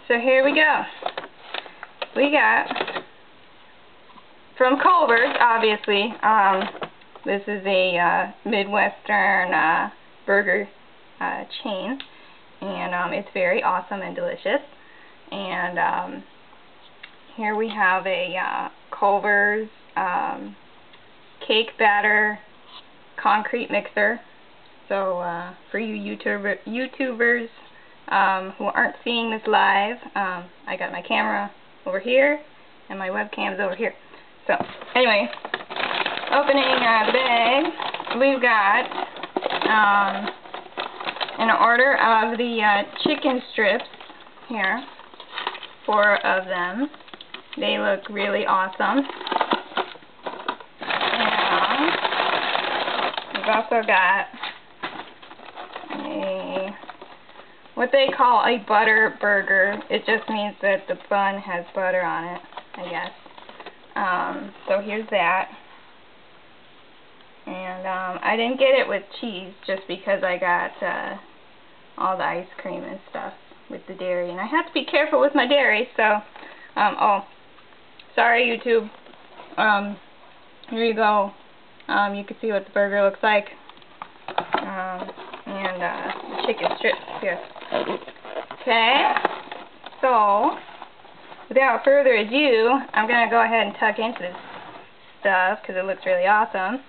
So here we go. We got from Culver's, obviously. This is a Midwestern burger chain, and it's very awesome and delicious. And here we have a Culver's cake batter concrete mixer. So for you YouTubers who aren't seeing this live, I got my camera over here and my webcam's over here. So anyway, opening the bag, we've got an order of the chicken strips here, 4 of them. They look really awesome. And we've also got what they call a butterburger. It just means that the bun has butter on it, I guess. So here's that. And I didn't get it with cheese just because I got all the ice cream and stuff with the dairy. And I have to be careful with my dairy, so, oh, sorry YouTube. Here you go. You can see what the burger looks like. And the chicken strips here. Okay, so without further ado, I'm going to go ahead and tuck into this stuff because it looks really awesome.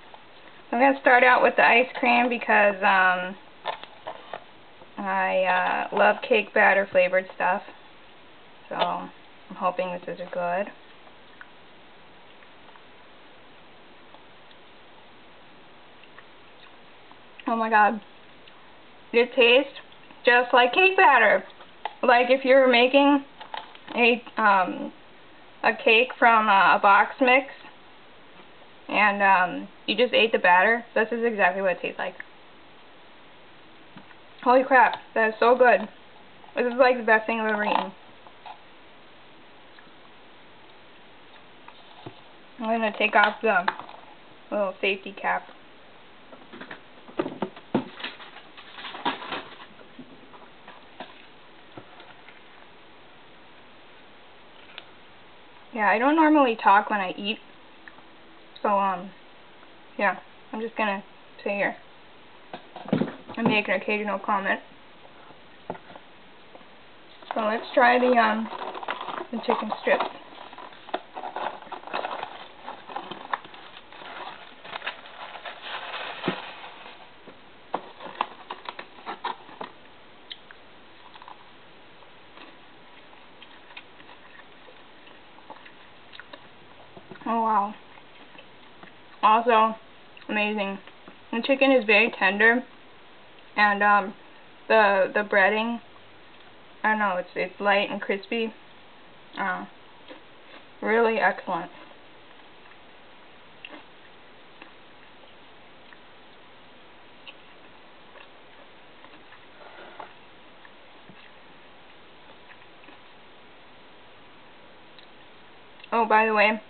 So I'm going to start out with the ice cream because I love cake batter flavored stuff. So I'm hoping this is good. Oh my god. It tastes just like cake batter. Like if you were making a cake from a box mix and you just ate the batter, this is exactly what it tastes like. Holy crap, that is so good. This is like the best thing I've ever eaten. I'm going to take off the little safety cap. Yeah, I don't normally talk when I eat, so, yeah, I'm just gonna sit here and make an occasional comment. So let's try the chicken strips. Oh wow. Also amazing. The chicken is very tender, and the breading, I don't know, it's light and crispy. Really excellent. Oh, by the way,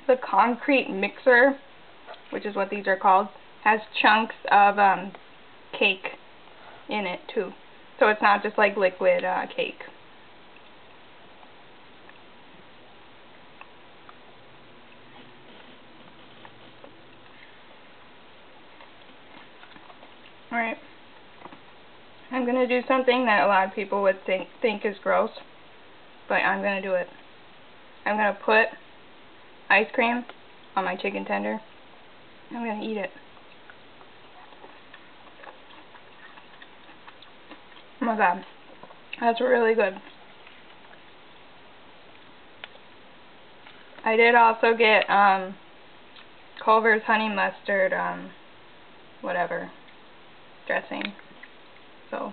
the concrete mixer, which is what these are called, has chunks of cake in it too. So it's not just like liquid cake. Alright. I'm going to do something that a lot of people would think is gross, but I'm going to do it. I'm going to put ice cream on my chicken tender. I'm going to eat it. Oh my god. That's really good. I did also get Culver's honey mustard whatever dressing. So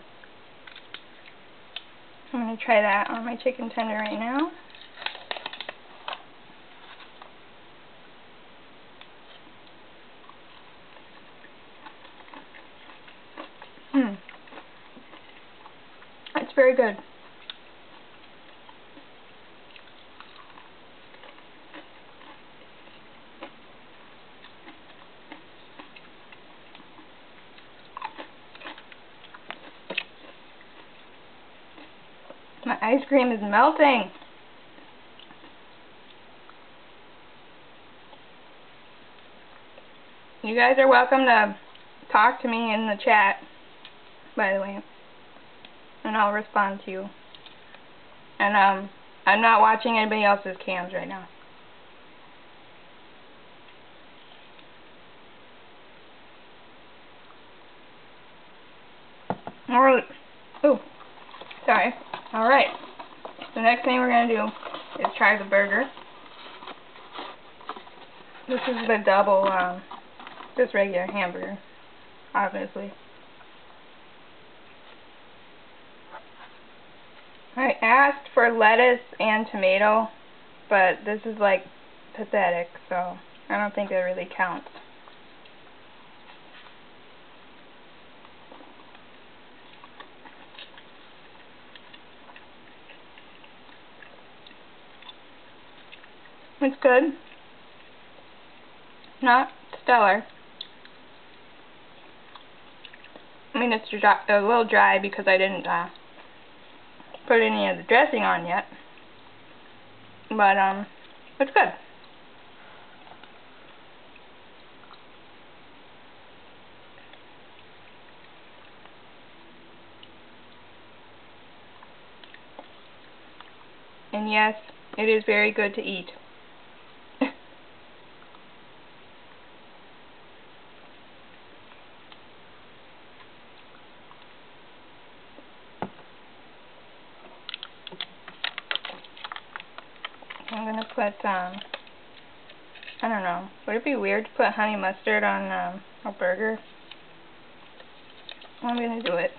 I'm going to try that on my chicken tender right now. It's very good. My ice cream is melting. You guys are welcome to talk to me in the chat, by the way, and I'll respond to you. And I'm not watching anybody else's cams right now. Alright. Oh, sorry. Alright. The next thing we're going to do is try the burger. This is the double, just regular hamburger, obviously. I asked for lettuce and tomato, but this is like pathetic, so I don't think that really counts. It's good. Not stellar. I mean, it's a little dry because I didn't put any of the dressing on yet. But, it's good. And yes, it is very good to eat. I'm gonna put, I don't know, would it be weird to put honey mustard on a burger? I'm gonna do it.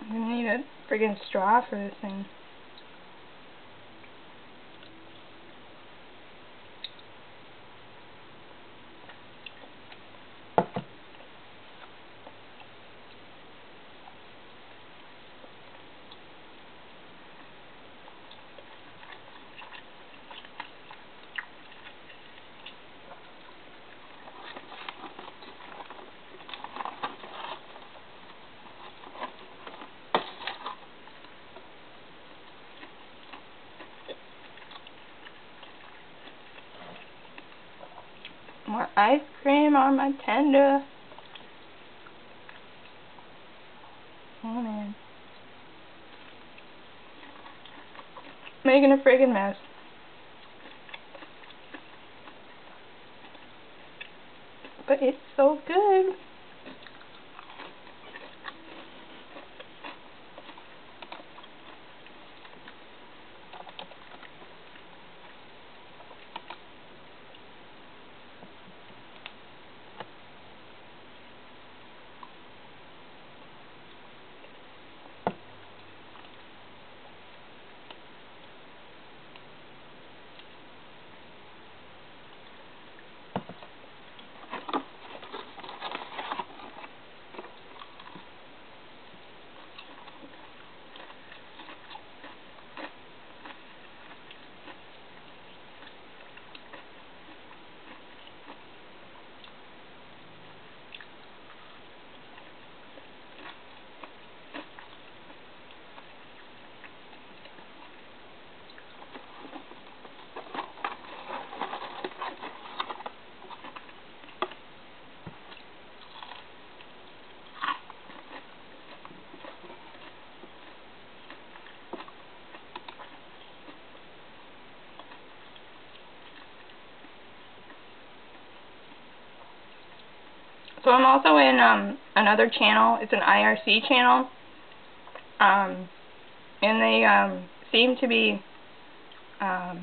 I'm gonna need a friggin' straw for this thing. More ice cream on my tender. Oh man. Making a friggin' mess. But it's so good. So I'm also in another channel. It's an IRC channel. And they seem to be a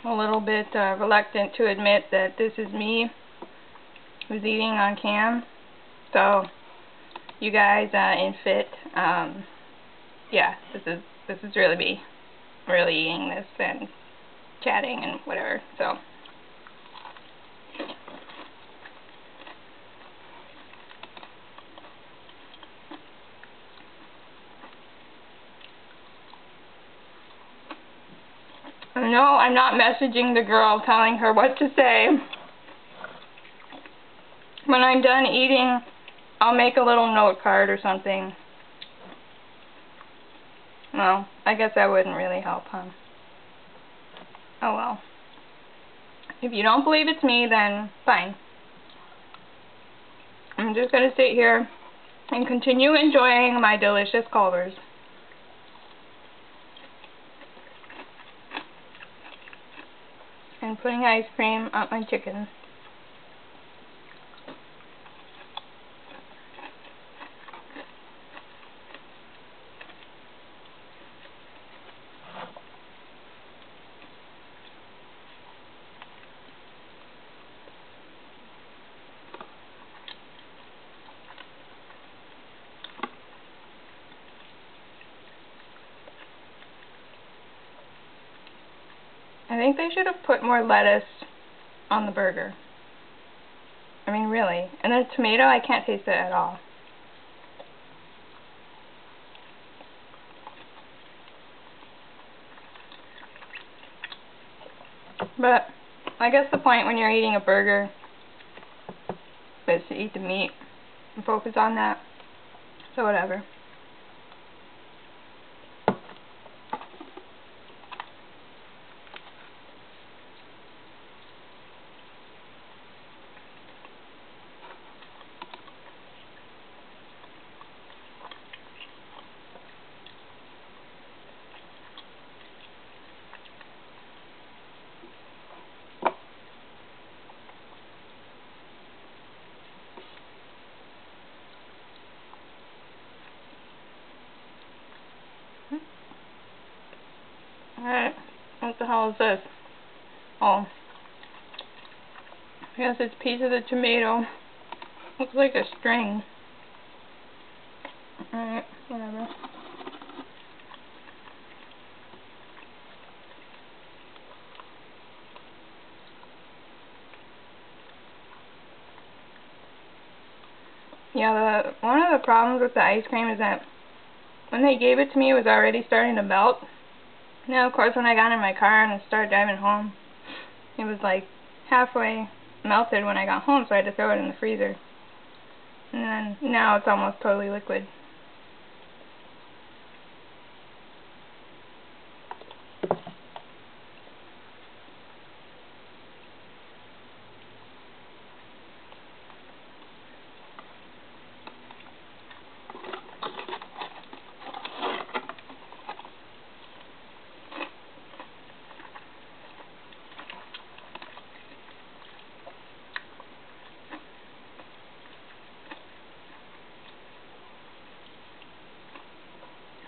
little bit reluctant to admit that this is me who's eating on cam. So you guys in Fit, yeah, this is really me, really eating this and chatting and whatever. So no, I'm not messaging the girl telling her what to say. When I'm done eating, I'll make a little note card or something. Well, I guess that wouldn't really help, huh? Oh well. If you don't believe it's me, then fine. I'm just going to sit here and continue enjoying my delicious Culver's. And putting ice cream on my chicken. I think they should have put more lettuce on the burger. I mean, really. And the tomato, I can't taste it at all. But I guess the point when you're eating a burger is to eat the meat and focus on that. So whatever. Alright, what the hell is this? Oh, I guess it's a piece of the tomato. Looks like a string. Alright, whatever. Yeah, one of the problems with the ice cream is that when they gave it to me, it was already starting to melt. Now, of course, when I got in my car and started driving home, it was like halfway melted when I got home, so I had to throw it in the freezer. And then now it's almost totally liquid.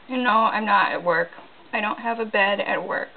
And no, I'm not at work. I don't have a bed at work.